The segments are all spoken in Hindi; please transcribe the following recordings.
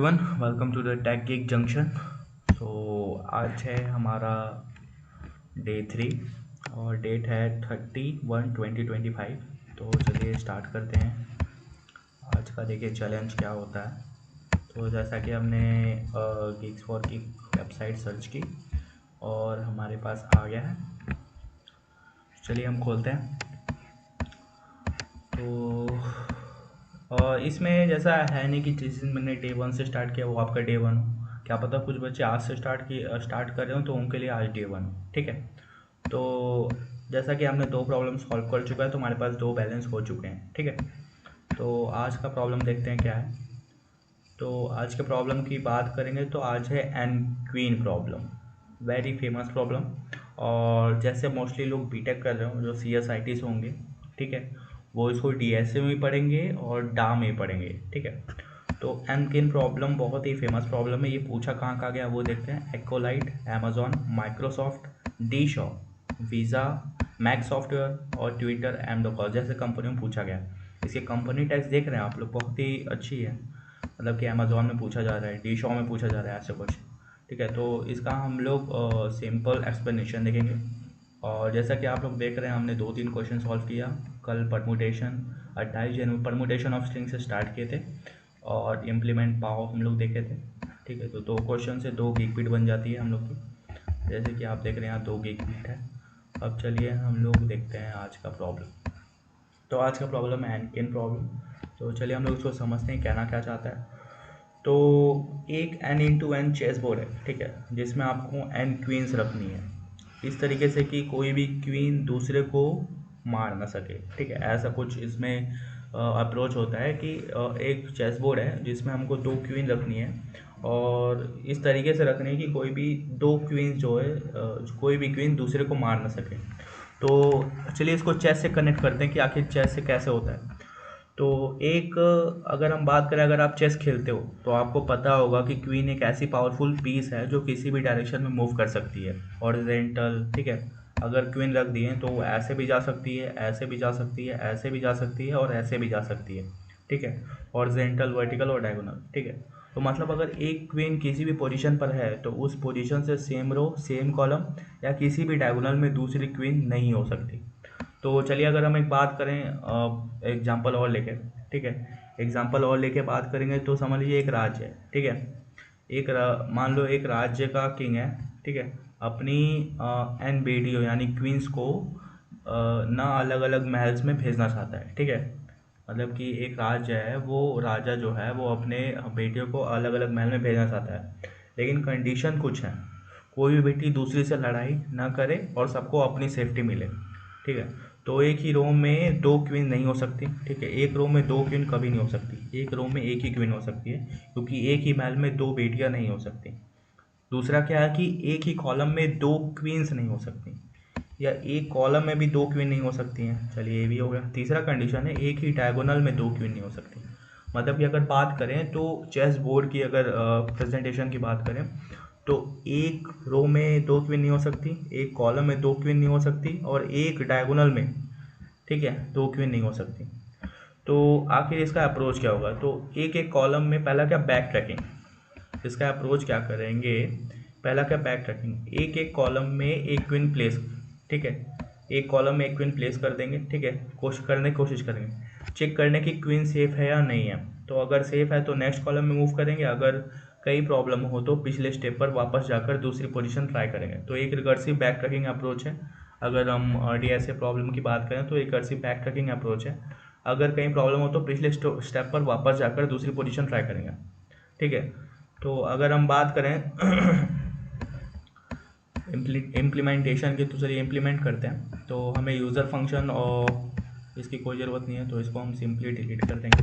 One welcome to the Tech Geek Junction. तो आज है हमारा डे 3 और डेट है 30/1/2025। तो चलिए स्टार्ट करते हैं। आज का देखिए चैलेंज क्या होता है। तो जैसा कि हमने गीक्स फॉर की वेबसाइट सर्च की और हमारे पास आ गया है। चलिए हम खोलते हैं। तो इसमें जैसा है नहीं कि जिस दिन मैंने डे 1 से स्टार्ट किया वो आपका डे 1 हो। क्या पता कुछ बच्चे आज से स्टार्ट कर रहे हो तो उनके लिए आज डे 1 हो। ठीक है। तो जैसा कि हमने 2 प्रॉब्लम सॉल्व कर चुका है तो हमारे पास 2 बैलेंस हो चुके हैं। ठीक है। तो आज का प्रॉब्लम देखते हैं क्या है। तो आज के प्रॉब्लम की बात करेंगे तो आज है N queen problem, very famous problem. और जैसे मोस्टली लोग बीटेक कर रहे हो जो सी एस आई टी से होंगे, ठीक है, वो इसको डी एस ए में पढ़ेंगे और डा में पढ़ेंगे। ठीक है। तो एन क्वीन प्रॉब्लम बहुत ही फेमस प्रॉब्लम है। ये पूछा कहाँ गया वो देखते हैं। Accolite, Amazon, Microsoft, D Shaw, Visa, Mac software और ट्विटर एम द कॉल जैसे कंपनियों में पूछा गया। इसकी कंपनी टैक्स देख रहे हैं आप लोग, बहुत ही अच्छी है। मतलब कि अमेज़ोन में पूछा जा रहा है, डी शॉ में पूछा जा रहा है, ऐसा कुछ। ठीक है। तो इसका हम लोग सिंपल एक्सप्लेनेशन देखेंगे। और जैसा कि आप लोग देख रहे हैं हमने 2-3 क्वेश्चन सॉल्व किया कल। Permutation 28 January permutation of string से स्टार्ट किए थे और इम्प्लीमेंट पाव हम लोग देखे थे। ठीक है। तो 2 क्वेश्चन से 2 गीक बीट बन जाती है हम लोग की। जैसे कि आप देख रहे हैं यहाँ 2 गीक बीट है। अब चलिए हम लोग देखते हैं आज का प्रॉब्लम। तो आज का प्रॉब्लम है एनकेन प्रॉब्लम। तो चलिए हम लोग उसको समझते हैं कहना क्या चाहता है। तो एक N into N chess board है, ठीक है, जिसमें आपको एन क्वींस रखनी है इस तरीके से कि कोई भी क्वीन दूसरे को मार ना सके। ठीक है। ऐसा कुछ इसमें अप्रोच होता है कि एक चेस बोर्ड है जिसमें हमको 2 क्वीन रखनी है और इस तरीके से रखनी है कि कोई भी 2 क्वींस जो है कोई भी क्वीन दूसरे को मार ना सके। तो चलिए इसको चेस से कनेक्ट करते हैं कि आखिर चेस से कैसे होता है। तो एक अगर हम बात करें, अगर आप चेस खेलते हो तो आपको पता होगा कि क्वीन एक ऐसी पावरफुल पीस है जो किसी भी डायरेक्शन में मूव कर सकती है, हॉरिजॉन्टल। ठीक है। अगर क्वीन रख दी है तो वो ऐसे भी जा सकती है, ऐसे भी जा सकती है, ऐसे भी जा सकती है और ऐसे भी जा सकती है। ठीक है। हॉरिजॉन्टल, वर्टिकल और डायगोनल। ठीक है। तो मतलब अगर एक क्वीन किसी भी पोजीशन पर है तो उस पोजीशन से सेम रो, सेम कॉलम या किसी भी डायगोनल में दूसरी क्वीन नहीं हो सकती। तो चलिए अगर हम एक बात करें एग्जाम्पल और लेके, ठीक है, एग्जाम्पल और लेके बात करेंगे तो समझ लीजिए एक राज्य है। ठीक है। मान लो एक राज्य का किंग है। ठीक है। अपनी एन बेटियों यानी क्वींस को ना अलग अलग महल्स में भेजना चाहता है। ठीक है। मतलब कि एक राज्य है, वो राजा जो है वो अपने बेटियों को अलग अलग महल में भेजना चाहता है, लेकिन कंडीशन कुछ है। कोई भी बेटी दूसरी से लड़ाई ना करे और सबको अपनी सेफ्टी मिले। ठीक है। तो एक ही रो में 2 क्वीन नहीं हो सकती। ठीक है। एक रो में 2 क्वीन कभी नहीं हो सकती, एक रो में एक ही क्वीन हो सकती है, क्योंकि एक ही महल में 2 बेटियां नहीं हो सकती। दूसरा क्या है कि एक ही कॉलम में 2 क्वींस नहीं हो सकती, या एक कॉलम में भी 2 क्वीन नहीं हो सकती हैं। चलिए ये भी हो गया। तीसरा कंडीशन है एक ही डायगोनल में 2 क्वीन नहीं हो सकती। मतलब कि अगर बात करें तो चेस बोर्ड की अगर प्रेजेंटेशन की बात करें तो एक रो में 2 क्वीन नहीं हो सकती, एक कॉलम में 2 क्वीन नहीं हो सकती और एक डायगोनल में, ठीक है, 2 क्वीन नहीं हो सकती। तो आखिर इसका अप्रोच क्या होगा। तो एक एक कॉलम में पहला क्या, बैक ट्रैकिंग। इसका अप्रोच क्या करेंगे, पहला क्या, बैक ट्रैकिंग। एक एक कॉलम में एक क्वीन प्लेस, ठीक है, एक कॉलम में एक क्वीन प्लेस कर देंगे। ठीक है। कोशिश करेंगे चेक करने की क्वीन सेफ है या नहीं है। तो अगर सेफ है तो नेक्स्ट कॉलम में मूव करेंगे, अगर कई प्रॉब्लम हो तो पिछले स्टेप पर वापस जाकर दूसरी पोजीशन ट्राई करेंगे। तो एक रिकर्सिव बैक ट्रैकिंग अप्रोच है। अगर हम डी एस ए प्रॉब्लम की बात करें तो रिकर्सिव बैक ट्रैकिंग अप्रोच है। अगर कहीं प्रॉब्लम हो तो पिछले स्टेप पर वापस जाकर दूसरी पोजीशन ट्राई करेंगे। ठीक है। तो अगर हम बात करें इम्प्लीमेंटेशन की, तो चलिए इम्प्लीमेंट करते हैं। तो हमें यूज़र फंक्शन और इसकी कोई ज़रूरत नहीं है तो इसको हम सिंपली डिलीट कर देंगे।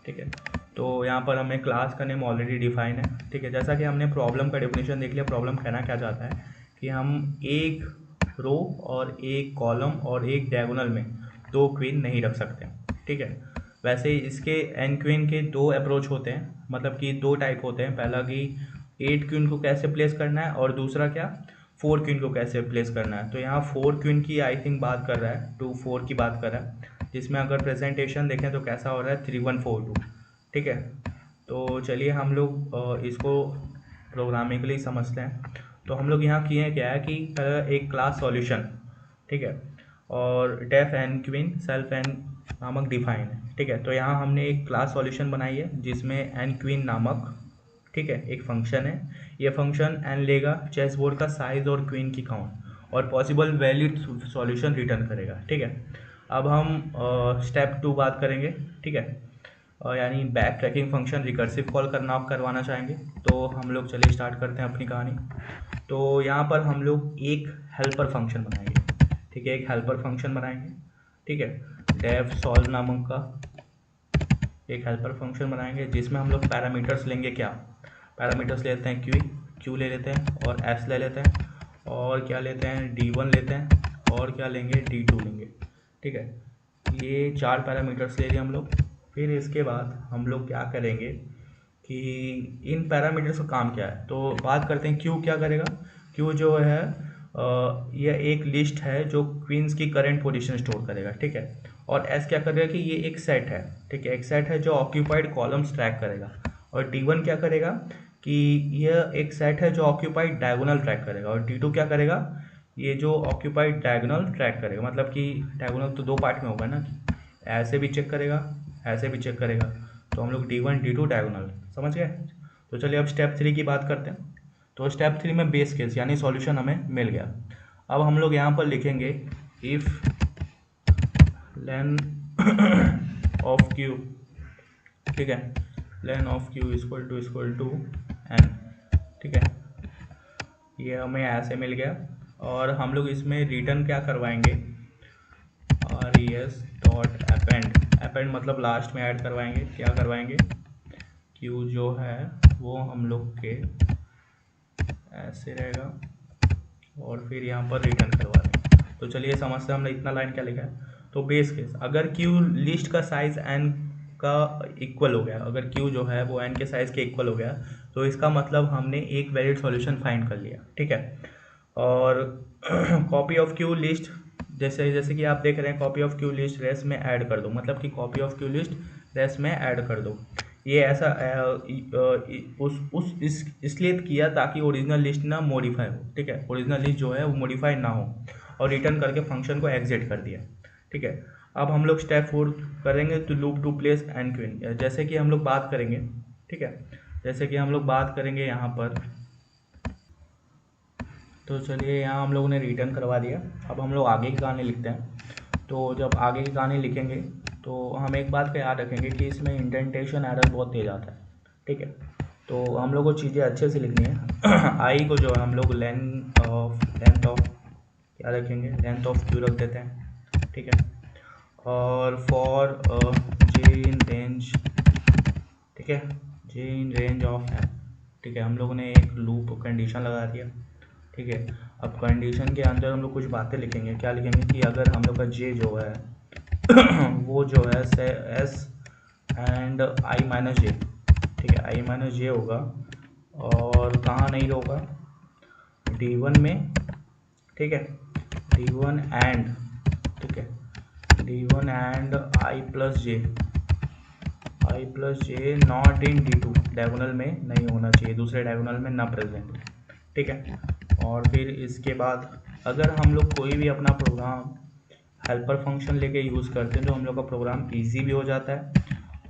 ठीक है। तो यहाँ पर हमें क्लास का नेम ऑलरेडी डिफाइन है। ठीक है। जैसा कि हमने प्रॉब्लम का डेफिनेशन देख लिया, प्रॉब्लम कहना क्या चाहता है कि हम एक रो और एक कॉलम और एक डायगोनल में 2 क्वीन नहीं रख सकते। ठीक है। वैसे ही इसके एन क्वीन के 2 अप्रोच होते हैं, मतलब कि 2 टाइप होते हैं। पहला कि 8 क्वीन को कैसे प्लेस करना है और दूसरा क्या, 4 क्वीन को कैसे प्लेस करना है। तो यहाँ 4 क्वीन की आई थिंक बात कर रहा है, 2 4 की बात कर रहा है, जिसमें अगर प्रेजेंटेशन देखें तो कैसा हो रहा है, 3 1 4 2। ठीक है। तो चलिए हम लोग इसको प्रोग्रामिंगली समझते हैं। तो हम लोग यहाँ किए क्या है कि एक क्लास सॉल्यूशन, ठीक है, और def N queen self N नामक डिफाइन है, ठीक है। तो यहाँ हमने एक क्लास सॉल्यूशन बनाई है जिसमें एन क्वीन नामक, ठीक है, एक फंक्शन है। ये फंक्शन एन लेगा, चेस बोर्ड का साइज और क्वीन की काउंट और पॉसिबल वैलिड सॉल्यूशन रिटर्न करेगा, ठीक है। अब हम स्टेप 2 बात करेंगे, ठीक है, यानी back tracking function recursive call करवाना चाहेंगे। तो हम लोग चलिए स्टार्ट करते हैं अपनी कहानी। तो यहाँ पर हम लोग एक हेल्पर फंक्शन बनाएंगे, ठीक है, एक हेल्पर फंक्शन बनाएंगे, ठीक है, डेव सॉल्व नामक का एक हेल्पर फंक्शन बनाएंगे जिसमें हम लोग पैरामीटर्स लेंगे। क्या पैरामीटर्स लेते हैं? क्यू ले लेते हैं और एस ले लेते हैं और क्या लेते हैं, D1 लेते हैं और क्या लेंगे, D2 लेंगे, ठीक है। ये 4 पैरामीटर्स ले लिए हम लोग। फिर इसके बाद हम लोग क्या करेंगे कि इन पैरामीटर्स का काम क्या है, तो बात करते हैं क्यू क्या करेगा। क्यू जो है यह एक लिस्ट है जो क्वींस की करंट पोजीशन स्टोर करेगा, ठीक है। और एस क्या करेगा कि ये एक सेट है, ठीक है, एक सेट है जो ऑक्यूपाइड कॉलम्स ट्रैक करेगा। और D1 क्या करेगा कि यह एक सेट है जो ऑक्यूपाइड डायगोनल ट्रैक करेगा। और D2 क्या करेगा, ये जो ऑक्यूपाइड डायगोनल ट्रैक करेगा, मतलब कि डायगोनल तो 2 पार्ट में होगा ना, ऐसे भी चेक करेगा, ऐसे भी चेक करेगा। तो हम लोग D1 D2 डायगोनल समझ गए। तो चलिए अब स्टेप 3 की बात करते हैं। तो स्टेप 3 में बेस केस यानी सॉल्यूशन हमें मिल गया। अब हम लोग यहाँ पर लिखेंगे इफ लेन ऑफ क्यू, ठीक है, len of q equal to n, ठीक है, ये हमें ऐसे मिल गया। और हम लोग इसमें रिटर्न क्या करवाएंगे, res डॉट अपेंड मतलब लास्ट में ऐड करवाएंगे। क्या करवाएंगे, क्यू जो है वो हम लोग के ऐसे रहेगा और फिर यहाँ पर रिटर्न करवा देंगे। तो चलिए समझते हैं हमने इतना लाइन क्या लिखा है। तो बेस केस अगर क्यू लिस्ट का साइज एन का इक्वल हो गया, अगर क्यू जो है वो एन के साइज के इक्वल हो गया, तो इसका मतलब हमने एक वैलिड सॉल्यूशन फाइंड कर लिया, ठीक है। और कॉपी ऑफ क्यू लिस्ट, जैसे जैसे कि आप देख रहे हैं, copy of Q list res में ऐड कर दो, मतलब कि copy of Q list res में ऐड कर दो। ये ऐसा उस इसलिए किया ताकि ओरिजिनल लिस्ट ना मॉडिफाई हो, ठीक है, ओरिजिनल लिस्ट जो है वो मॉडिफाई ना हो। और रिटर्न करके फंक्शन को एग्जिट कर दिया, ठीक है। अब हम लोग स्टेप 4 करेंगे, तो loop to place N queen, जैसे कि हम लोग बात करेंगे, ठीक है, जैसे कि हम लोग बात करेंगे यहाँ पर। तो चलिए यहाँ हम लोगों ने रिटर्न करवा दिया। अब हम लोग आगे की कहानी लिखते हैं। तो जब आगे की कहानी लिखेंगे तो हम एक बात का याद रखेंगे कि इसमें इंडेंटेशन एरर बहुत तेज आता है, ठीक है। तो हम लोग को चीज़ें अच्छे से लिखनी है। आई को जो है हम लोग लेंथ ऑफ क्या रखेंगे, लेंथ ऑफ क्यू रख देते हैं, ठीक है। और फॉर जे इन रेंज, ठीक है, जे इन रेंज ऑफ एन, ठीक है, हम लोगों ने एक लूप कंडीशन लगा दिया, ठीक है। अब कंडीशन के अंदर हम लोग कुछ बातें लिखेंगे। क्या लिखेंगे कि अगर हम लोग का जे जो है वो जो है से एस एंड आई माइनस जे, ठीक है, आई माइनस जे होगा और कहाँ नहीं होगा, D1 में, ठीक है, D1 एंड, ठीक है, D1 and I plus J not in D2, diagonal में नहीं होना चाहिए, दूसरे डायगोनल में ना प्रेजेंट, ठीक है। और फिर इसके बाद अगर हम लोग कोई भी अपना प्रोग्राम हेल्पर फंक्शन लेके यूज़ करते हैं तो हम लोग का प्रोग्राम इजी भी हो जाता है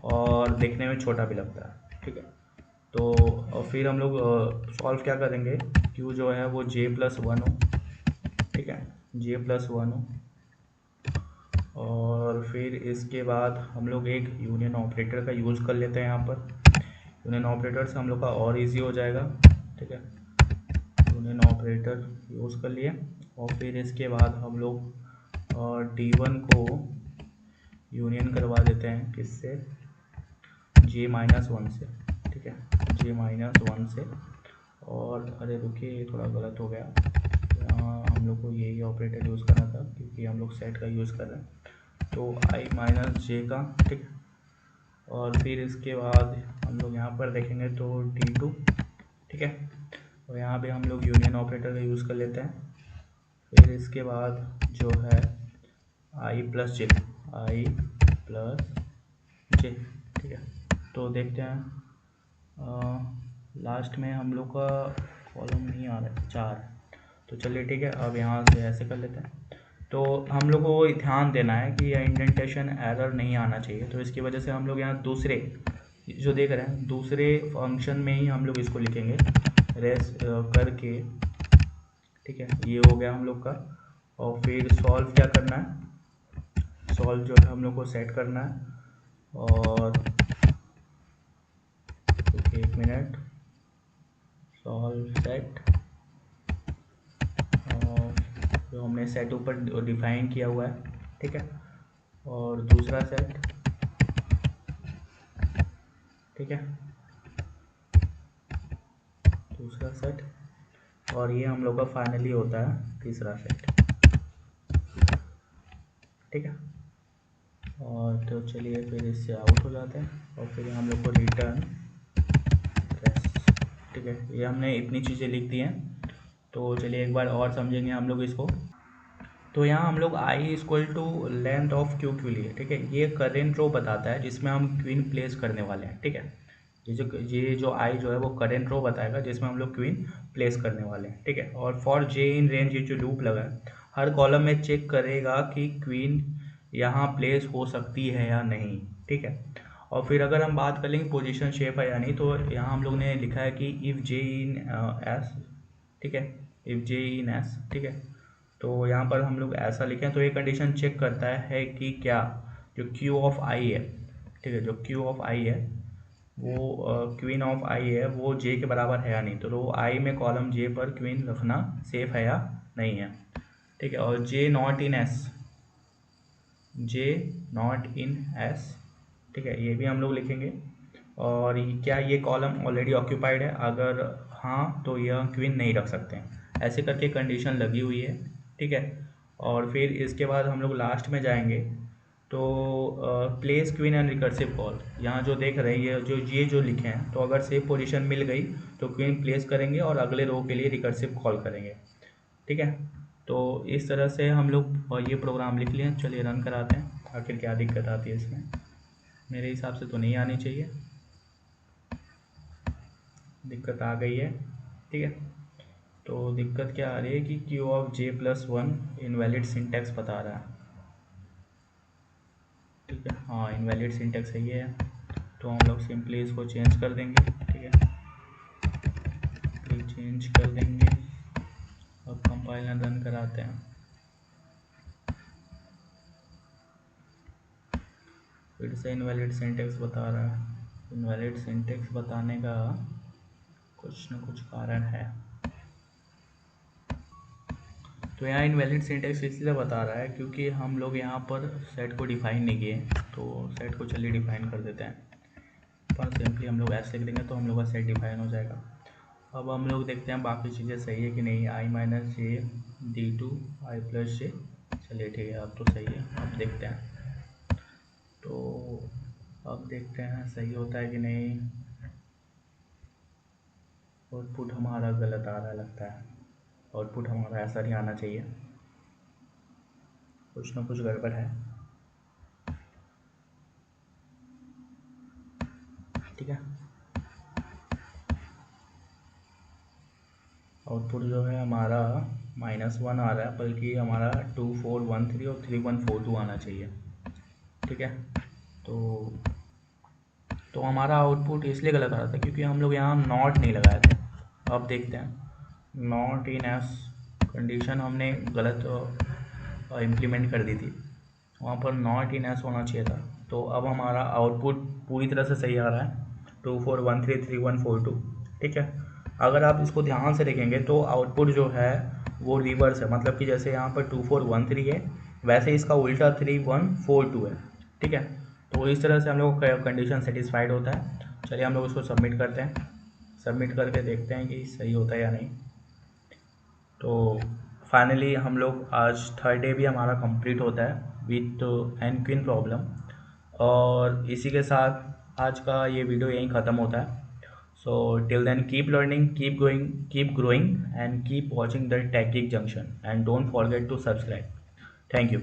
और देखने में छोटा भी लगता है, ठीक है। तो और फिर हम लोग सॉल्व क्या करेंगे, क्यू जो है वो J+1 हो, ठीक है, J+1 हो। और फिर इसके बाद हम लोग एक यूनियन ऑपरेटर का यूज़ कर लेते हैं। यहाँ पर यूनियन ऑपरेटर से हम लोग का और इजी हो जाएगा, ठीक है, यूनियन ऑपरेटर यूज़ कर लिए। और फिर इसके बाद हम लोग D1 को यूनियन करवा देते हैं किससे, J-1 से, ठीक है, J-1 से। और अरे रुकिए, ये थोड़ा गलत हो गया, यहाँ हम लोग को यही ऑपरेटर यूज़ करना था क्योंकि हम लोग सेट का यूज़ कर रहे हैं। तो I-J का, ठीक। और फिर इसके बाद हम लोग यहाँ पर देखेंगे तो D2, ठीक है, तो यहाँ पे हम लोग यूनियन ऑपरेटर का यूज़ कर लेते हैं। फिर इसके बाद जो है I+J, ठीक है। तो देखते हैं लास्ट में हम लोग का कॉलम नहीं आ रहा है 4। तो चलिए ठीक है, अब यहाँ से ऐसे कर लेते हैं। तो हम लोग को ध्यान देना है कि यह इंडेंटेशन एरर नहीं आना चाहिए, तो इसकी वजह से हम लोग यहाँ दूसरे जो देख रहे हैं दूसरे फंक्शन में ही हम लोग इसको लिखेंगे रेस करके। ठीक है, ये हो गया हम लोग का। और फिर सॉल्व क्या करना है, सॉल्व जो है हम लोग को सेट करना है। और एक मिनट, सॉल्व सेट, और जो हमने सेट ऊपर डिफाइन किया हुआ है, ठीक है। और दूसरा सेट, ठीक है, दूसरा सेट, और ये हम लोग का फाइनली होता है तीसरा सेट, ठीक है। और तो चलिए फिर इससे आउट हो जाते हैं, और फिर हम लोग को रिटर्न रेस, ठीक है। ये हमने इतनी चीज़ें लिख दी हैं। तो चलिए एक बार और समझेंगे हम लोग इसको। तो यहाँ हम लोग i equal to length of Q Q लिए, ठीक है। ये करेंट रो बताता है जिसमें हम क्वीन प्लेस करने वाले हैं, ठीक है। ये जो i जो है वो करेंट रो बताएगा जिसमें हम लोग क्वीन प्लेस करने वाले हैं, ठीक है। और फॉर j इन रेंज, ये जो लूप लगा है हर कॉलम में चेक करेगा कि क्वीन यहाँ प्लेस हो सकती है या नहीं, ठीक है। और फिर अगर हम बात कर लेंगे पोजीशन शेप है या नहीं, तो यहाँ हम लोग ने लिखा है कि इफ़ j इन s, ठीक है, इफ़ j इन s, ठीक है। तो यहाँ पर हम लोग ऐसा लिखें तो ये कंडीशन चेक करता है कि क्या जो क्यू ऑफ आई है, ठीक है, जो क्यू ऑफ आई है वो क्वीन ऑफ आई है वो जे के बराबर है या नहीं। तो रो आई में कॉलम जे पर क्वीन रखना सेफ है या नहीं है, ठीक है। और j not in s, j not in s, ठीक है, ये भी हम लोग लिखेंगे। और क्या ये कॉलम ऑलरेडी ऑक्यूपाइड है, अगर हाँ तो यह क्वीन नहीं रख सकते हैं, ऐसे करके कंडीशन लगी हुई है, ठीक है। और फिर इसके बाद हम लोग लास्ट में जाएंगे तो place queen and recursive call, यहाँ जो देख रहे हैं ये जो लिखे हैं, तो अगर सेफ पोजीशन मिल गई तो क्वीन प्लेस करेंगे और अगले रो के लिए रिकर्सिव कॉल करेंगे, ठीक है। तो इस तरह से हम लोग ये प्रोग्राम लिख लिए। चलिए रन कराते हैं, आखिर क्या दिक्कत आती है इसमें। मेरे हिसाब से तो नहीं आनी चाहिए, दिक्कत आ गई है, ठीक है। तो दिक्कत क्या आ रही है कि Q of J plus one invalid syntax बता रहा है, ठीक है। हाँ, इनवैलिड सिंटैक्स सही है, तो हम लोग सिंपली इसको चेंज कर देंगे, ठीक है, चेंज कर देंगे। अब कंपाइल रन कराते हैं, फिर से इनवैलिड सिंटैक्स बता रहा है। इनवैलिड सिंटैक्स बताने का कुछ न कुछ कारण है। तो यहाँ इनवैलिड सिंटैक्स इसलिए बता रहा है क्योंकि हम लोग यहाँ पर सेट को डिफाइन नहीं किए, तो सेट को चलिए डिफाइन कर देते हैं। पर सिंपली हम लोग ऐसे लिख देंगे तो हम लोग का सेट डिफाइन हो जाएगा। अब हम लोग देखते हैं बाकी चीज़ें सही है कि नहीं। I minus j d to i plus j, चलिए ठीक है, अब तो सही है। अब देखते हैं, तो अब देखते हैं सही होता है कि नहीं। आउटपुट हमारा गलत आ रहा है लगता है, आउटपुट हमारा ऐसा नहीं आना चाहिए, कुछ ना कुछ गड़बड़ है, ठीक है। आउटपुट जो है हमारा -1 आ रहा है, बल्कि हमारा 2413 और 3142 आना चाहिए, ठीक है। तो हमारा आउटपुट इसलिए गलत आ रहा था क्योंकि हम लोग यहाँ नॉट नहीं लगाए थे। अब देखते हैं, नॉट इन एस कंडीशन हमने गलत इम्प्लीमेंट कर दी थी, वहाँ पर नॉट इन एस होना चाहिए था। तो अब हमारा आउटपुट पूरी तरह से सही आ रहा है, 24133142, ठीक है। अगर आप इसको ध्यान से देखेंगे तो आउटपुट जो है वो रिवर्स है, मतलब कि जैसे यहाँ पर 2413 है वैसे इसका उल्टा 3142 है, ठीक है। तो इस तरह से हम लोग का कंडीशन सेटिस्फाइड होता है। चलिए हम लोग इसको सबमिट करते हैं, सबमिट करके देखते हैं कि सही होता है या नहीं। तो फाइनली हम लोग आज थर्ड डे भी हमारा कंप्लीट होता है विथ एन क्वीन प्रॉब्लम, और इसी के साथ आज का ये वीडियो यहीं ख़त्म होता है। So till then keep learning, keep going, keep growing and keep watching the Tech Geek Junction and don't forget to subscribe. Thank you.